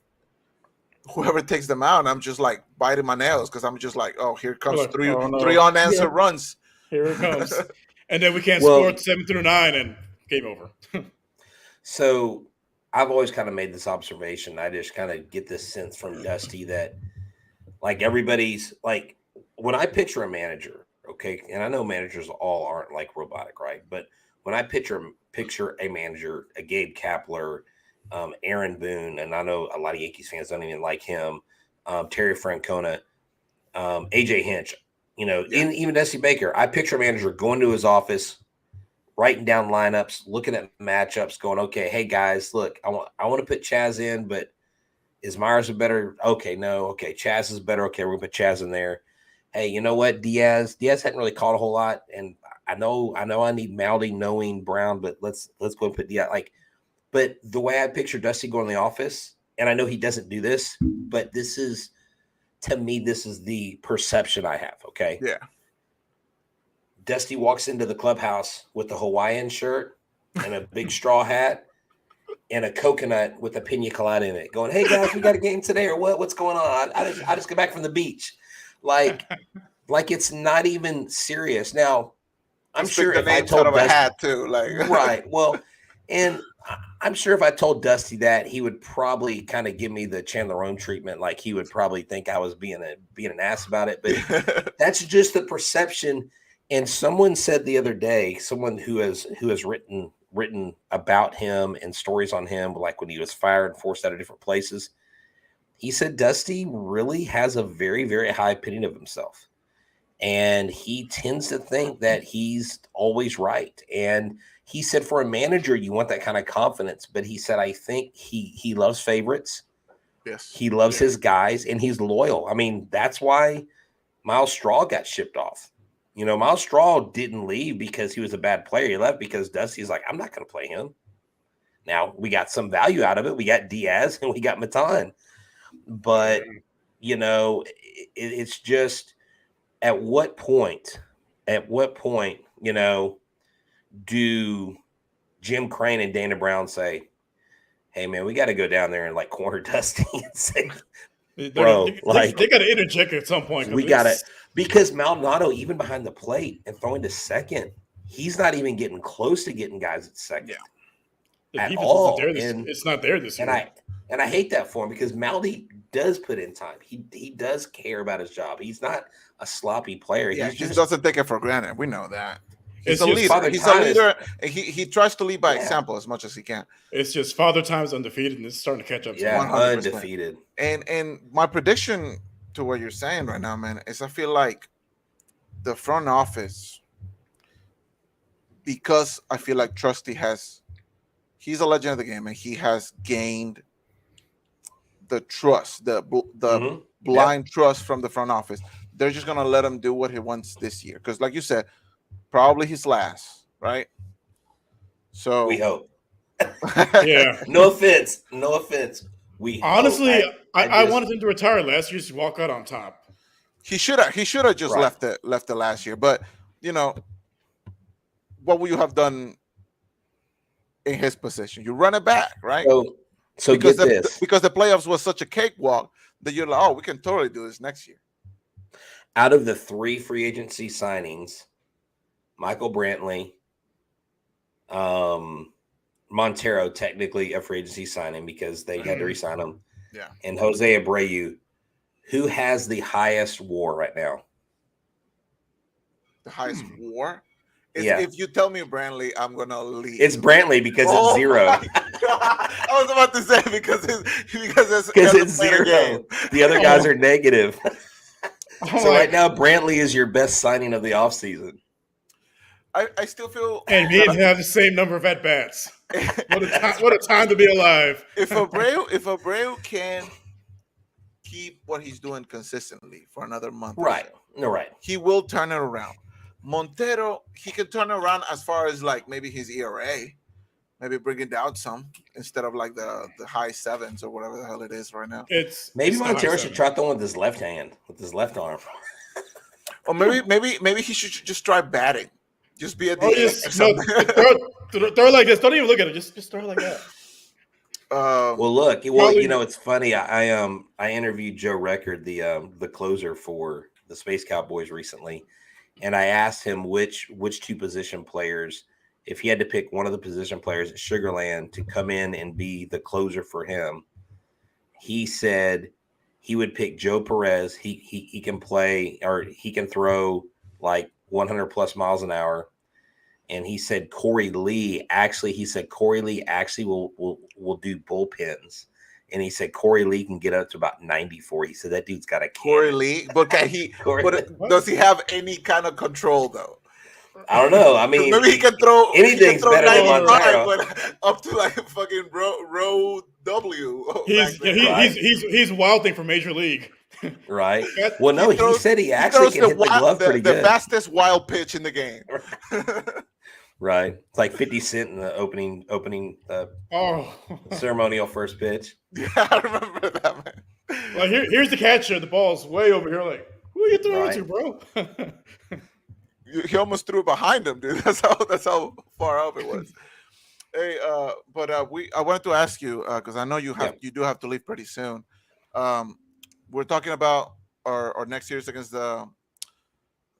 A: whoever takes them out, and I'm just like biting my nails because I'm just like, oh, here comes three unanswered runs.
B: Here it comes, and then we can't score 7 through 9, and game over.
C: So I've always kind of made this observation. I just kind of get this sense from Dusty that, like, everybody's like, when I picture a manager, okay, and I know managers all aren't like robotic, right? But when I picture a manager, a Gabe Kapler, Aaron Boone, and I know a lot of Yankees fans don't even like him, Terry Francona, AJ Hinch, even Dusty Baker. I picture a manager going to his office, writing down lineups, looking at matchups, going, okay, hey guys, look, I want to put Chaz in, but is Myers a better? Okay, no. Okay, Chaz is better. Okay, we're gonna put Chaz in there. Hey, you know what? Diaz hadn't really caught a whole lot, and I know I need Maldy knowing Brown, but let's go and put Diaz. Like, but the way I picture Dusty going to the office, and I know he doesn't do this, but this is, to me, this is the perception I have. Okay,
A: yeah.
C: Dusty walks into the clubhouse with a Hawaiian shirt and a big straw hat and a coconut with a pina colada in it, going, "Hey guys, we got a game today or what? What's going on? I just got back from the beach." Like it's not even serious. Now, I'm sure
A: the
C: if I
A: names out
C: told
A: of a
C: Dusty,
A: hat too, like
C: right. Well, and I'm sure if I told Dusty that, he would probably kind of give me the Chandler Rome treatment. Like he would probably think I was being an ass about it. But that's just the perception. And someone said the other day, someone who has written about him and stories on him, like when he was fired and forced out of different places, he said Dusty really has a very, very high opinion of himself. And he tends to think that he's always right. And he said for a manager, you want that kind of confidence. But he said, I think he loves favorites.
A: Yes.
C: He loves his guys, and he's loyal. I mean, that's why Miles Straw got shipped off. You know, Miles Straw didn't leave because he was a bad player. He left because Dusty's like, I'm not going to play him. Now, we got some value out of it. We got Diaz and we got Matan. But, you know, it's just at what point, you know, do Jim Crane and Dana Brown say, hey, man, we got to go down there and like corner Dusty and say, bro,
B: they got to interject at some point.
C: We got it. Because Maldonado, even behind the plate and throwing to second, he's not even getting close to getting guys at second.
B: Yeah.
C: At all.
B: It's not there this year.
C: And I hate that for him because Maldy does put in time. He does care about his job. He's not a sloppy player.
A: Yeah, he just doesn't take it for granted. We know that. He's a leader. He tries to lead by example as much as he can.
B: It's just Father Time's undefeated, and it's starting to catch up.
C: Yeah, 100%. Undefeated.
A: And my prediction to what you're saying right now, man, is I feel like the front office, because I feel like Trusty he's a legend of the game, and he has gained the trust, the blind trust from the front office. They're just gonna let him do what he wants this year, because, like you said, probably his last, right? So
C: we hope.
B: Yeah.
C: No offense. We
B: honestly, I wanted him to retire last year, just walk out on top.
A: He should have just left it last year. But you know, what would you have done in his position? You run it back, right?
C: So
A: because
C: get this.
A: Because the playoffs was such a cakewalk that you're like, oh, we can totally do this next year.
C: Out of the 3 free agency signings, Michael Brantley, Montero, technically a free agency signing because they had to re-sign him.
A: Yeah.
C: And Jose Abreu, who has the highest WAR right now?
A: The highest WAR? If you tell me Brantley, I'm gonna leave.
C: It's Brantley because it's 0.
A: I was about to say because it's
C: 0. The other guys are negative. So right now, Brantley is your best signing of the offseason.
A: I still feel,
B: and he didn't have the same number of at bats. What a time to be alive!
A: If Abreu can keep what he's doing consistently for another month,
C: right?
A: He will turn it around. Montero, he can turn it around as far as like maybe his ERA, maybe bring it down some instead of like the high 7s or whatever the hell it is right now.
C: Maybe Montero should try throwing with his left hand, with his left arm.
A: Or maybe he should just try batting. Just be at the
B: throw like this. Don't even look at it. Just throw it like that.
C: You know, it's funny. I interviewed Joe Record, the closer for the Space Cowboys recently, and I asked him which 2 position players, if he had to pick one of the position players at Sugarland to come in and be the closer for him, he said he would pick Joe Perez. He can play, or he can throw like 100 plus miles an hour. And he said Corey Lee actually will do bullpens. And he said Corey Lee can get up to about 94. He said that dude's got a
A: Corey Lee, but does he have any kind of control though?
C: I don't know. I mean,
A: maybe he can throw
C: anything's better than Montero,
A: but up to like fucking row W.
B: He's wild thing for Major League.
C: Right. Well, no, he said he actually can hit the glove pretty good.
A: The fastest wild pitch in the game.
C: Right. It's like 50 Cent in the opening ceremonial first pitch.
A: Yeah, I remember that, man.
B: Like here's the catcher. The ball's way over here. Like, who are you throwing to, bro?
A: he almost threw it behind him, dude. That's how far off it was. Hey, but I wanted to ask you because I know
C: Yeah.
A: you do have to leave pretty soon. Um, we're talking about our next series against the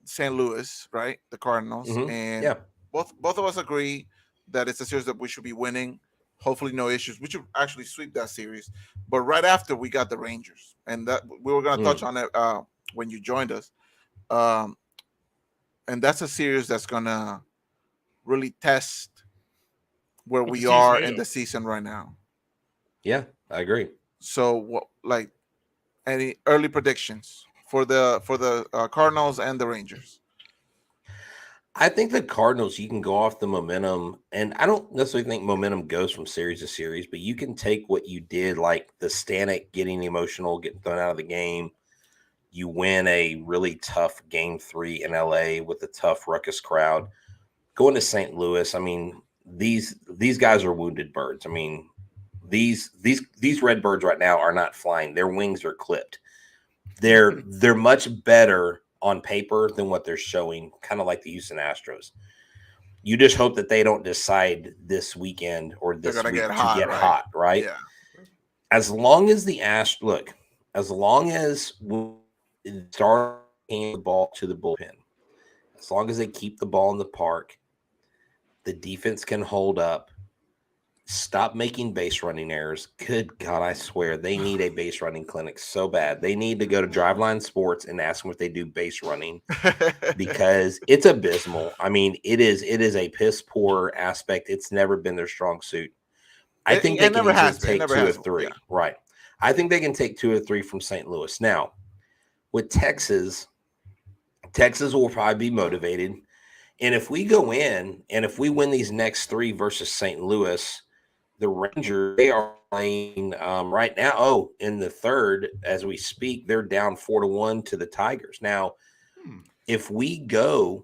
A: St. Louis, right? The Cardinals, and
C: Yeah.
A: both of us agree that it's a series that we should be winning. Hopefully, no issues. We should actually sweep that series. But right after we got the Rangers, and that we were going to touch
C: Mm.
A: on it when you joined us. Um, and that's a series that's going to really test where
B: What the
A: we
B: season
A: are
B: made
A: in
B: of.
A: the season right now.
C: Yeah, I agree.
A: So, what like any early predictions for the Cardinals and the Rangers?
C: I think the Cardinals, you can go off the momentum, and I don't necessarily think momentum goes from series to series, but you can take what you did, like the Stanek getting emotional, getting thrown out of the game. You win a really tough game 3 in LA with a tough ruckus crowd. Going to St. Louis, I mean, these guys are wounded birds. I mean, these red birds right now are not flying. Their wings are clipped. They're much better on paper than what they're showing, kind of like the Houston Astros. You just hope that they don't decide this weekend or
A: They're
C: this
A: gonna get
C: week to
A: hot,
C: get
A: right?
C: hot, right?
A: Yeah.
C: As long as the as long as we start handing the ball to the bullpen, as long as they keep the ball in the park, the defense can hold up. Stop making base running errors. Good God, I swear they need a base running clinic so bad. They need to go to Driveline Sports and ask them if they do base running because it's abysmal. I mean, it is a piss poor aspect. It's never been their strong suit. I think they
A: it
C: can
A: never
C: easily
A: has been. It
C: take
A: never
C: 2 or
A: has been.
C: 3.
A: Yeah.
C: Right. I think they can take 2 or 3 from St. Louis. Now, with Texas will probably be motivated. And if we go in and if we win these next 3 versus St. Louis, the Rangers, they are playing right now. Oh, in the third, as we speak, they're down 4-1 to the Tigers. Now, if we go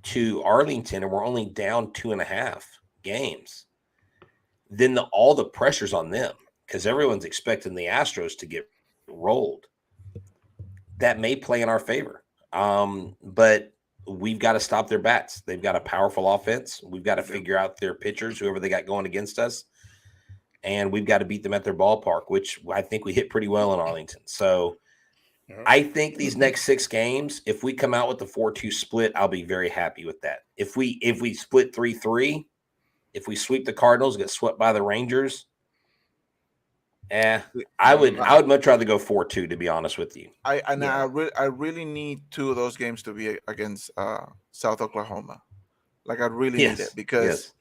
C: to Arlington and we're only down 2.5 games, then all the pressure's on them because everyone's expecting the Astros to get rolled. That may play in our favor. But we've got to stop their bats. They've got a powerful offense. We've got to figure out their pitchers, whoever they got going against us. And we've got to beat them at their ballpark, which I think we hit pretty well in Arlington. So I think these next 6 games, if we come out with the 4-2 split, I'll be very happy with that. If we split 3-3, if we sweep the Cardinals, get swept by the Rangers, I would much rather go 4-2, to be honest with you.
A: I really need 2 of those games to be against South Oklahoma. Like I really need it because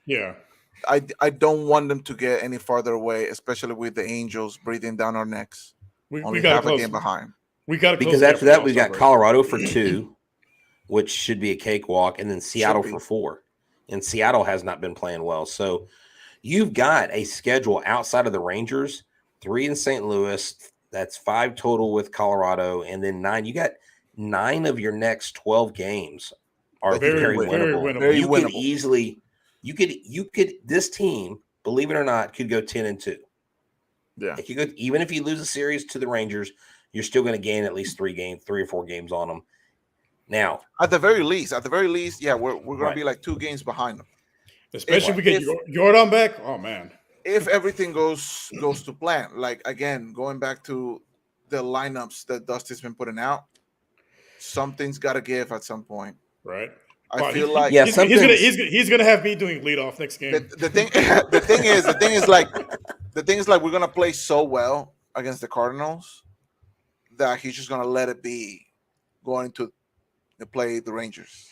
A: I don't want them to get any farther away, especially with the Angels breathing down our necks.
B: We got
A: half a game behind.
B: We got
C: because after that we've got Colorado for 2, which should be a cakewalk, and then Seattle for 4. And Seattle has not been playing well. So you've got a schedule outside of the Rangers, 3 in St. Louis. That's 5 total with Colorado, and then 9. You got 9 of your next 12 games are very winnable.
A: Very
C: you
A: winnable.
C: could easily, you could. This team, believe it or not, could go 10-2.
A: Yeah.
C: If you could, even if you lose a series to the Rangers, you're still going to gain at least 3 or 4 games on them. Now,
A: at the very least, yeah, we're going to be like 2 games behind them.
B: Especially if we get Jordan back. Oh man.
A: If everything goes to plan, like again, going back to the lineups that Dusty's been putting out, something's got to give at some point.
B: Right.
A: I feel like
B: he's gonna have me doing leadoff next game.
A: The thing is like we're gonna play so well against the Cardinals that he's just gonna let it be going to play the Rangers.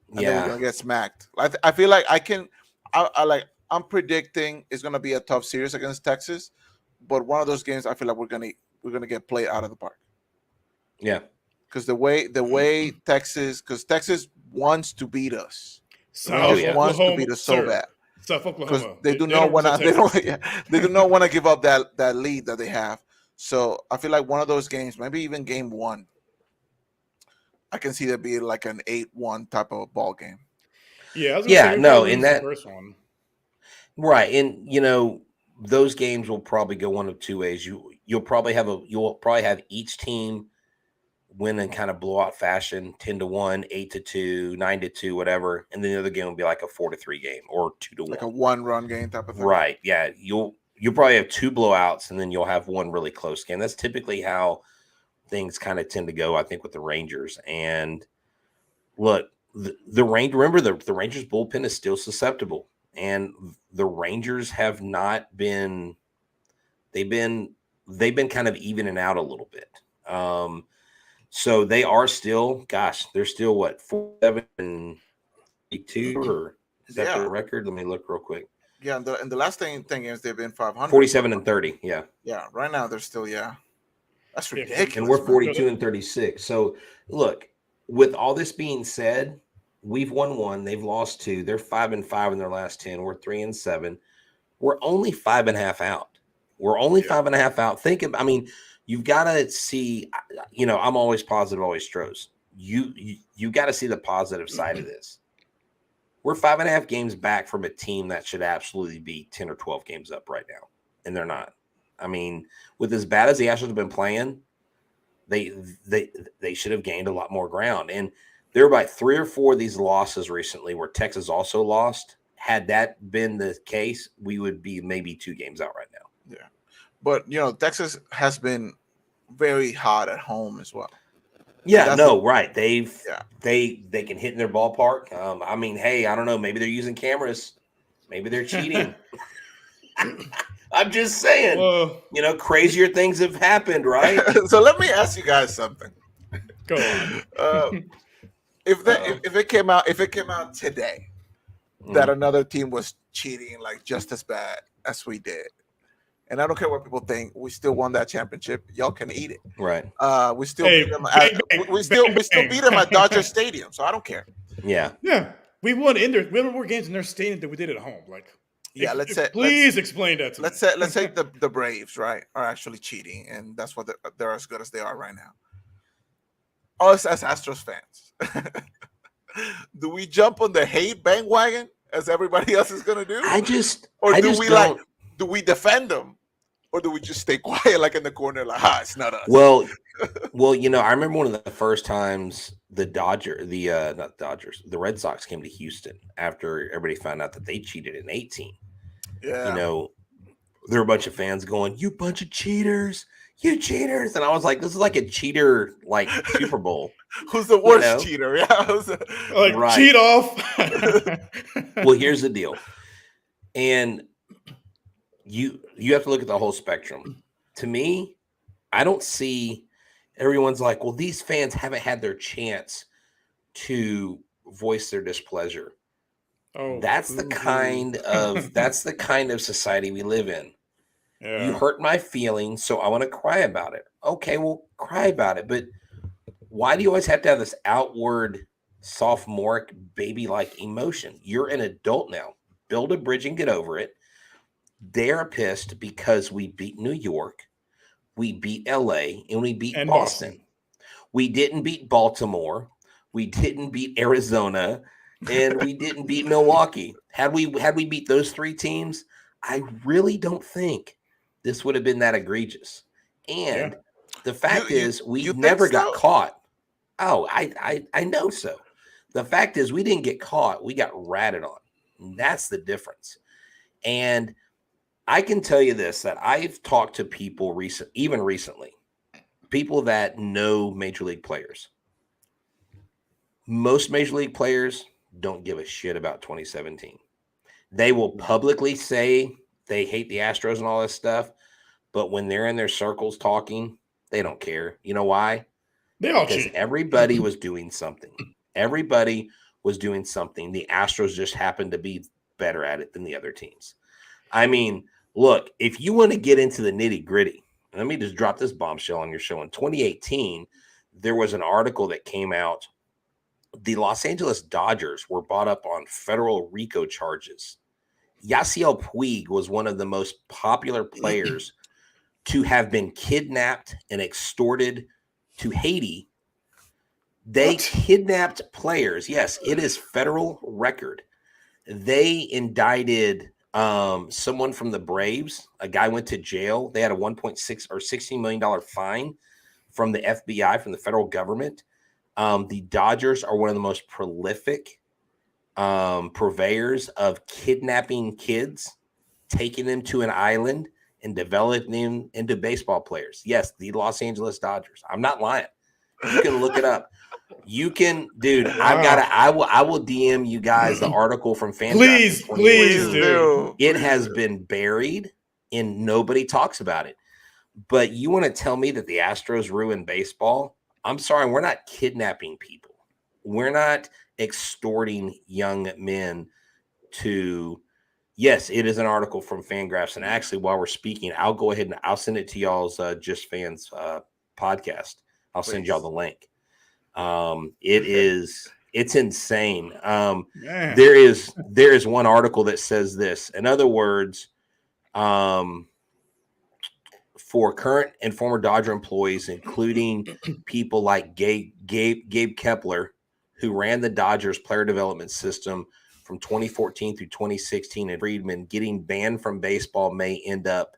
A: And then we're gonna get smacked. I feel like I'm predicting it's gonna be a tough series against Texas, but one of those games I feel like we're gonna get played out of the park.
C: Yeah.
A: Because the way Texas wants to beat us.
B: Wants
A: to beat us so bad.
B: South Oklahoma.
A: They do not want to give up that lead that they have. So I feel like one of those games, maybe even game 1, I can see that being like an 8-1 type of ball game.
B: Yeah, in that first one.
C: Right, and those games will probably go one of 2 ways. You'll probably have each team win in kind of blowout fashion, 10-1, 8-2, 9-2, whatever, and then the other game will be like a 4-3 game or 2-1,
A: like a 1-run game type of thing.
C: Right? Yeah, you'll probably have 2 blowouts, and then you'll have one really close game. That's typically how things kind of tend to go, I think, with the Rangers. And look, the Rangers bullpen is still susceptible, and the Rangers have not been. They've been kind of evening out a little bit. So they are still, they're still what, 47-2, or is that their record? Let me look real quick.
A: Yeah, and the last 10 games they've been 500.
C: 47-30. Yeah.
A: Yeah, right now they're still That's ridiculous.
C: And we're 42-36. So look, with all this being said, we've won 1, they've lost 2. They're 5-5 in their last 10. We're 3-7. We're only 5.5 out. We're only 5.5 out. You've got to see, I'm always positive, always Astros. You got to see the positive side of this. We're 5.5 games back from a team that should absolutely be 10 or 12 games up right now, and they're not. I mean, with as bad as the Astros have been playing, they should have gained a lot more ground. And there were about 3 or 4 of these losses recently where Texas also lost. Had that been the case, we would be maybe 2 games out right now.
A: Yeah, but Texas has been very hot at home as well.
C: Yeah, right. They can hit in their ballpark. Hey, I don't know. Maybe they're using cameras. Maybe they're cheating. I'm just saying. Crazier things have happened, right?
A: So let me ask you guys something.
B: Go on.
A: If it came out today that another team was cheating like just as bad as we did, and I don't care what people think, we still won that championship. Y'all can eat it.
C: Right.
A: We still beat them at Dodger Stadium, so I don't care.
C: Yeah.
B: Yeah. We won we won more games in their stadium than we did at home. Please explain that to me.
A: Let's say the Braves, right, are actually cheating, and that's what they're as good as they are right now. Us as Astros fans, do we jump on the hate bandwagon as everybody else is gonna do? Do we defend them, or do we just stay quiet, like in the corner, like, it's not us?
C: Well, I remember one of the first times the Red Sox came to Houston after everybody found out that they cheated in 18.
A: Yeah.
C: There were a bunch of fans going, "You bunch of cheaters, you cheaters," and I was like, "This is like a cheater Super Bowl."
A: Who's the worst cheater? Yeah,
B: right. Cheat off.
C: Well, here's the deal, and you have to look at the whole spectrum. To me, I don't see. Everyone's like, well, these fans haven't had their chance to voice their displeasure. Oh, that's the kind of society we live in. Yeah. You hurt my feelings, so I want to cry about it. Okay, well, cry about it. But why do you always have to have this outward, sophomoric, baby-like emotion? You're an adult now. Build a bridge and get over it. They're pissed because we beat New York, we beat LA, and we beat Boston. We didn't beat Baltimore. We didn't beat Arizona. And we didn't beat Milwaukee. Had we beat those 3 teams, I really don't think this would have been that egregious. And the fact is, we never got caught. Oh, I know so. The fact is, we didn't get caught. We got ratted on. And that's the difference. And I can tell you this, that I've talked to people recently, people that know Major League players. Most Major League players don't give a shit about 2017. They will publicly say they hate the Astros and all this stuff, but when they're in their circles talking, they don't care. You know why? Because everybody was doing something. Everybody was doing something. The Astros just happened to be better at it than the other teams. I mean, look, if you want to get into the nitty-gritty, let me just drop this bombshell on your show. In 2018, there was an article that came out. The Los Angeles Dodgers were brought up on federal RICO charges. Yasiel Puig was one of the most popular players to have been kidnapped and extorted to Haiti. They kidnapped players. Yes, it is federal record. They indicted someone from the Braves. A guy went to jail. They had a $1.6 or $16 million fine from the FBI, from the federal government. The Dodgers are one of the most prolific purveyors of kidnapping kids, taking them to an island and developing them into baseball players. Yes, the Los Angeles Dodgers. I'm not lying. You can look it up. You can, dude.
B: Wow.
C: I will DM you guys the article from Fangraphs.
B: Please,
A: Please
B: dude.
A: do.
C: It
A: Please
C: has
A: do.
C: been buried and nobody talks about it. But you want to tell me that the Astros ruined baseball? I'm sorry, we're not kidnapping people. We're not extorting young men to. Yes, it is an article from Fangraphs. And actually, while we're speaking, I'll go ahead and I'll send it to y'all's Just Fans podcast. I'll send y'all the link. It's insane. There is one article that says this. In other words, for current and former Dodger employees, including people like Gabe Kepler, who ran the Dodgers player development system from 2014 through 2016, and Friedman, getting banned from baseball may end up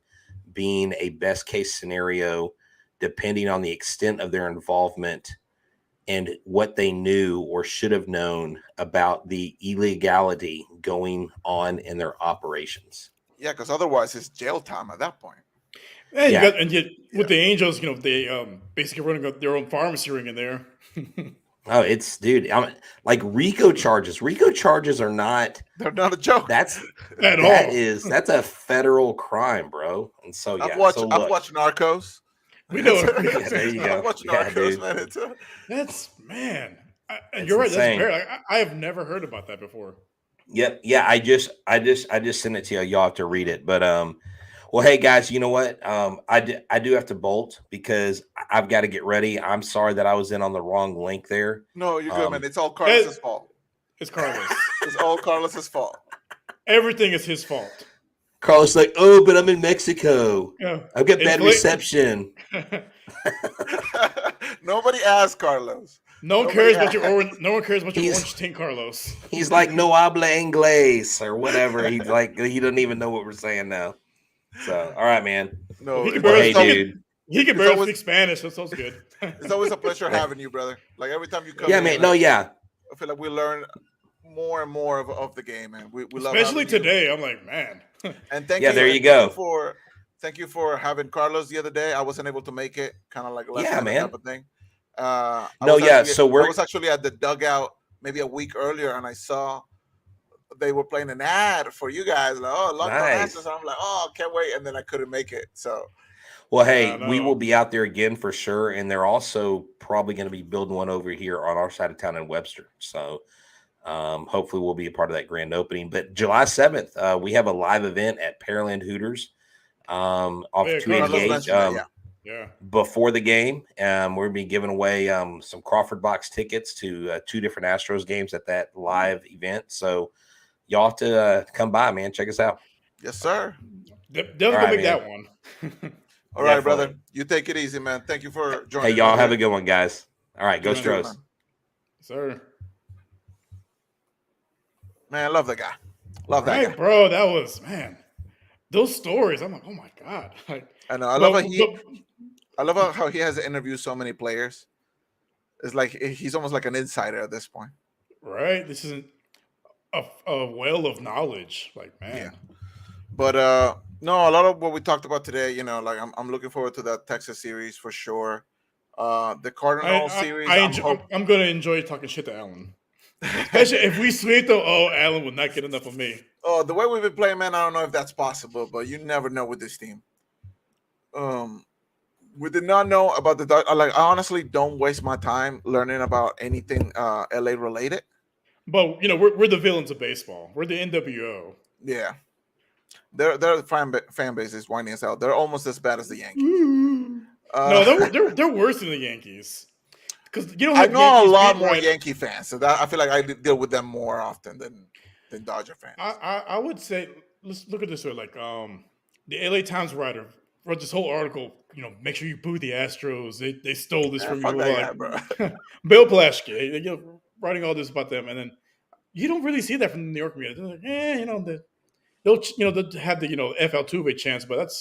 C: being a best case scenario, depending on the extent of their involvement and what they knew or should have known about the illegality going on in their operations.
A: Yeah, because otherwise it's jail time at that point.
B: Yeah, with the Angels, they basically running their own pharmacy ring in there.
C: Oh, it's dude. Like RICO charges. RICO charges are not.
A: They're not a joke.
C: That's a federal crime, bro. And so yeah,
A: I've watched Narcos.
B: We know.
C: Yeah, there you go.
A: I've watched Narcos, man.
B: That's man.
C: It's
B: you're right.
C: insane.
B: That's very. I have never heard about that before.
C: Yep. Yeah. I just sent it to you. Y'all have to read it. But well, hey guys, you know what? I do have to bolt because I've got to get ready. I'm sorry that I was in on the wrong link there.
A: No, you're good, man. It's all Carlos's fault.
B: It's Carlos.
A: It's all Carlos's fault.
B: Everything is his fault.
C: Carlos like, oh, but I'm in Mexico.
B: Yeah.
C: I've got bad reception.
A: Nobody asked Carlos.
B: No one cares about your orange tint, Carlos.
C: He's like, no habla inglés or whatever. He's like, he doesn't even know what we're saying now. So, all right, man.
A: No,
B: he can barely speak Spanish. That sounds good.
A: It's always a pleasure having you, brother. Like every time you come,
C: yeah, man. No, yeah.
A: I feel like we learn more and more of the game, man. We love,
B: especially today. I'm like, man.
A: And thank
C: you. There you go.
A: Thank you for having Carlos the other day. I wasn't able to make it, kind of like
C: man.
A: type of thing.
C: I was
A: actually at the dugout maybe a week earlier, and I saw they were playing an ad for you guys. Like, oh,
C: nice.
A: Astros. I'm like, oh, can't wait, and then I couldn't make it. So,
C: well, hey, we will be out there again for sure, and they're also probably going to be building one over here on our side of town in Webster. So, hopefully, we'll be a part of that grand opening. But July 7th, we have a live event at Pearland Hooters off 288. Before the game, we're going to be giving away some Crawford box tickets to 2 different Astros games at that live event. So y'all have to come by, man. Check us out.
A: Yes, sir.
B: Definitely make that one.
A: All right, brother. You take it easy, man. Thank you for joining.
C: Hey, y'all have a good one, guys. All right, go Stros.
B: Sir.
A: Man, I love that guy. Love that guy.
B: Bro, that was, man. Those stories, I'm like, oh my God.
A: I know. I love how he has interviewed so many players. It's like he's almost like an insider at this point.
B: Right. This isn't a well of knowledge. Like, man.
A: Yeah. But no, a lot of what we talked about today, like I'm looking forward to that Texas series for sure. The Cardinal series.
B: I'm going to enjoy talking shit to Alan. Especially if we sweep though, Alan will not get enough of me.
A: Oh, the way we've been playing, man, I don't know if that's possible, but you never know with this team. We did not know about I honestly don't waste my time learning about anything LA related.
B: But we're the villains of baseball. We're the NWO.
A: Yeah, their fan base is whiny as hell. They're almost as bad as the Yankees.
B: No, they're worse than the Yankees. Because
A: I know a lot more Yankee fans, so that I feel like I deal with them more often than Dodger fans.
B: I would say, let's look at this way. Like the LA Times writer wrote this whole article. Make sure you boo the Astros. They stole this from you.
A: That guy,
B: Bill Plaschke, writing all this about them, and then you don't really see that from the New York media. They're like, they'll have the FL2 chance, but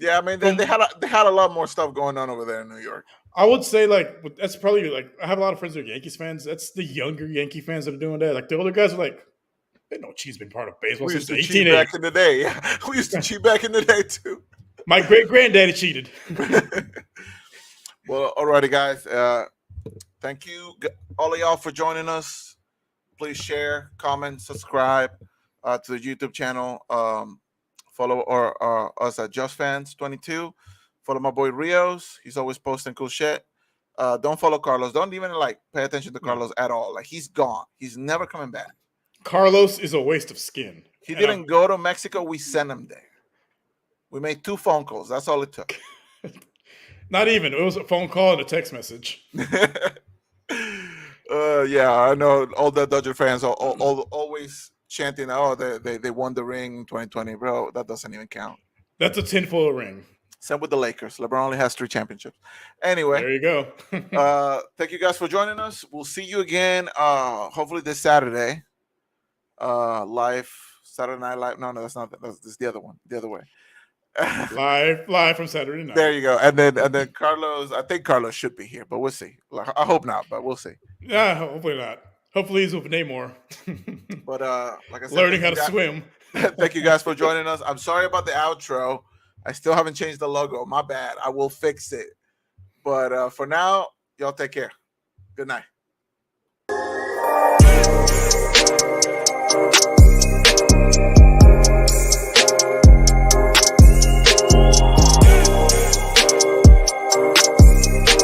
A: Yeah, I mean they had a lot more stuff going on over there in New York.
B: I would say like that's probably like I have a lot of friends who are Yankees fans. That's the younger Yankee fans that are doing that. Like the older guys are like, they know Cheat's been part of baseball
A: We
B: since
A: used
B: the
A: to cheat back
B: 1880s.
A: in the day. Yeah, we used to cheat back in the day too.
B: My great granddaddy cheated.
A: Well, alrighty, guys. Thank you, all of y'all, for joining us. Please share, comment, subscribe to the YouTube channel. Follow us at JustFans22. Follow my boy Rios. He's always posting cool shit. Don't follow Carlos. Don't even pay attention to Carlos at all. Like, he's gone. He's never coming back.
B: Carlos is a waste of skin.
A: He didn't go to Mexico. We sent him there. We made 2 phone calls. That's all it took.
B: Not even. It was a phone call and a text message.
A: Yeah, I know all the Dodger fans are always chanting, "Oh, they won the ring in 2020, bro." That doesn't even count.
B: That's a tinfoil ring.
A: Same with the Lakers. LeBron only has 3 championships. Anyway,
B: there you go.
A: Thank you guys for joining us. We'll see you again. Hopefully this Saturday. Live Saturday Night Live. No, that's not. That's the other one. The other way.
B: live from Saturday night.
A: There you go. And then Carlos. I think Carlos should be here, but we'll see. I hope not, but we'll see.
B: Yeah, hopefully not. Hopefully he's with Namor.
A: But like I said,
B: learning how to swim.
A: Thank you guys for joining us. I'm sorry about the outro. I still haven't changed the logo. My bad. I will fix it. But for now, y'all take care. Good night.